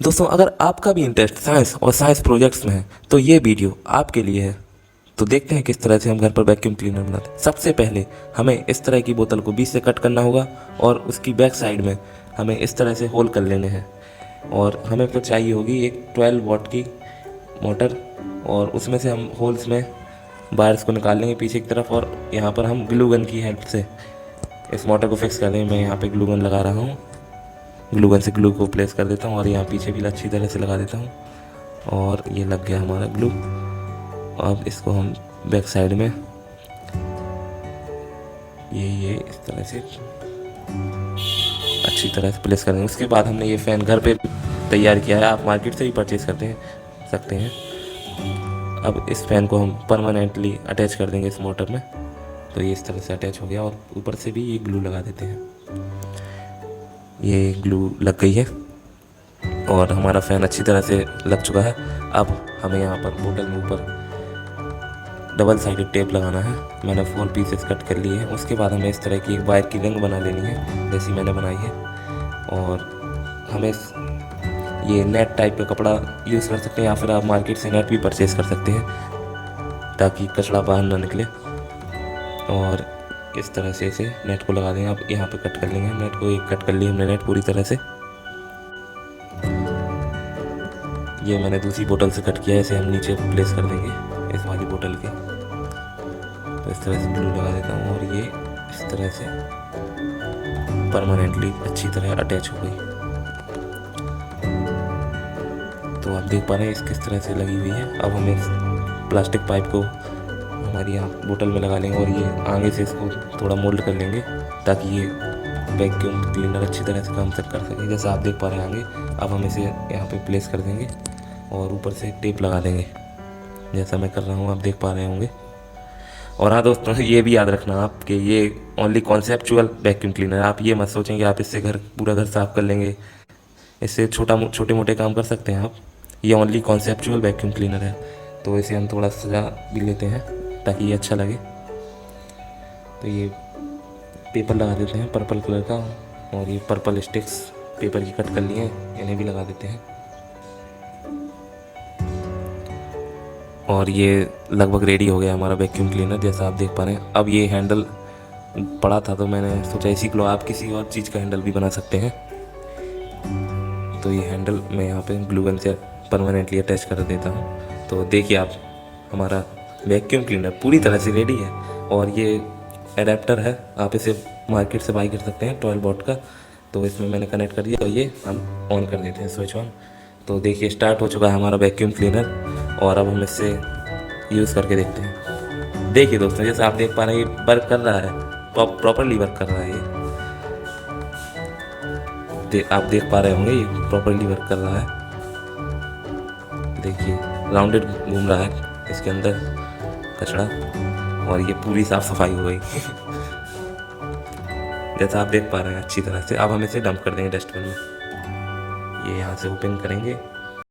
दोस्तों अगर आपका भी इंटरेस्ट साइंस और साइंस प्रोजेक्ट्स में है तो ये वीडियो आपके लिए है। तो देखते हैं किस तरह से हम घर पर वैक्यूम क्लीनर बनाते हैं। सबसे पहले हमें इस तरह की बोतल को बीच से कट करना होगा और उसकी बैक साइड में हमें इस तरह से होल कर लेने हैं। और हमें फिर चाहिए होगी एक 12 वॉट की मोटर और उसमें से हम होल्स में वायर्स को निकाल लेंगे पीछे की तरफ और यहाँ पर हम ग्लू गन की हेल्प से इस मोटर को फिक्स कर देंगे। मैं यहाँ पे ग्लू गन लगा रहा हूँ, ग्लू गन से ग्लू को प्लेस कर देता हूँ और यहाँ पीछे भी अच्छी तरह से लगा देता हूँ और ये लग गया हमारा ग्लू। अब इसको हम बैक साइड में ये इस तरह से अच्छी तरह से प्लेस कर देंगे। उसके बाद हमने ये फ़ैन घर पे तैयार किया है, आप मार्केट से भी परचेज़ करते सकते हैं। अब इस फ़ैन को हम परमानेंटली अटैच कर देंगे इस मोटर में। तो ये इस तरह से अटैच हो गया और ऊपर से भी ये ग्लू लगा देते हैं। ये ग्लू लग गई है और हमारा फ़ैन अच्छी तरह से लग चुका है। अब हमें यहाँ पर बोतल में ऊपर डबल साइडेड टेप लगाना है। मैंने 4 पीसेस कट कर लिए हैं। उसके बाद हमें इस तरह की एक वायर की रिंग बना लेनी है जैसी मैंने बनाई है। और हमें ये नेट टाइप का कपड़ा यूज़ कर सकते हैं या फिर आप मार्केट से नेट भी परचेज़ कर सकते हैं ताकि कचरा बाहर ना निकले। और इस तरह से इसे नेट को लगा देंगे। आप यहाँ पे कट कर लेंगे नेट को। एक कट कर ली हमने नेट पूरी तरह से। ये मैंने दूसरी बोतल से कट किया है, इसे हम नीचे प्लेस कर देंगे इस वाली बोतल के। तो इस तरह से ग्लू लगा देता हूँ और ये इस तरह से परमानेंटली अच्छी तरह अटैच हो गई। तो आप देख पा रहे हैं इस किस तरह से लगी हुई है। अब हम इस प्लास्टिक पाइप को हमारी यहाँ बोतल में लगा लेंगे और ये आगे से इसको थोड़ा मोल्ड कर लेंगे ताकि ये वैक्यूम क्लीनर अच्छी तरह से काम कर सके। जैसा आप देख पा रहे हैं आगे। अब हम इसे यहाँ पे प्लेस कर देंगे और ऊपर से टेप लगा देंगे जैसा मैं कर रहा हूँ, आप देख पा रहे होंगे। और हाँ दोस्तों, ये भी याद रखना आप कि ये ओनली कॉन्सेप्चुअल वैक्यूम क्लीनर। आप ये मत सोचें कि आप इससे पूरा घर साफ़ कर लेंगे। इससे छोटे मोटे काम कर सकते हैं आप। ये ओनली कॉन्सेप्चुअल वैक्यूम क्लीनर है। तो इसे हम थोड़ा सजा भी लेते हैं ताकि ये अच्छा लगे। तो ये पेपर लगा देते हैं पर्पल कलर का और ये पर्पल स्टिक्स पेपर की कट कर लिए हैं, इन्हें भी लगा देते हैं। और ये लगभग रेडी हो गया हमारा वैक्यूम क्लीनर जैसा आप देख पा रहे हैं। अब ये हैंडल पड़ा था तो मैंने सोचा इसी को आप किसी और चीज़ का हैंडल भी बना सकते हैं। तो ये हैंडल मैं यहाँ पे ग्लू गन से परमानेंटली अटैच कर देता हूँ। तो देखिए आप, हमारा वैक्यूम क्लीनर पूरी तरह से रेडी है। और ये एडेप्टर है, आप इसे मार्केट से बाई कर सकते हैं 12 वॉट का। तो इसमें मैंने कनेक्ट कर दिया और ये हम ऑन कर देते हैं स्विच ऑन। तो देखिए स्टार्ट हो चुका है हमारा वैक्यूम क्लीनर और अब हम इससे यूज़ करके देखते हैं। देखिए दोस्तों, जैसे आप देख पा रहे हैं ये वर्क कर रहा है, प्रॉपरली वर्क कर रहा है ये। आप देख पा रहे होंगे ये प्रॉपरली वर्क कर रहा है। देखिए राउंडेड घूम रहा है इसके अंदर कचरा और ये पूरी साफ़ सफाई हो गई जैसा आप देख पा रहे हैं अच्छी तरह से। अब हम इसे डंप कर देंगे डस्टबिन में। ये यहाँ से ओपन करेंगे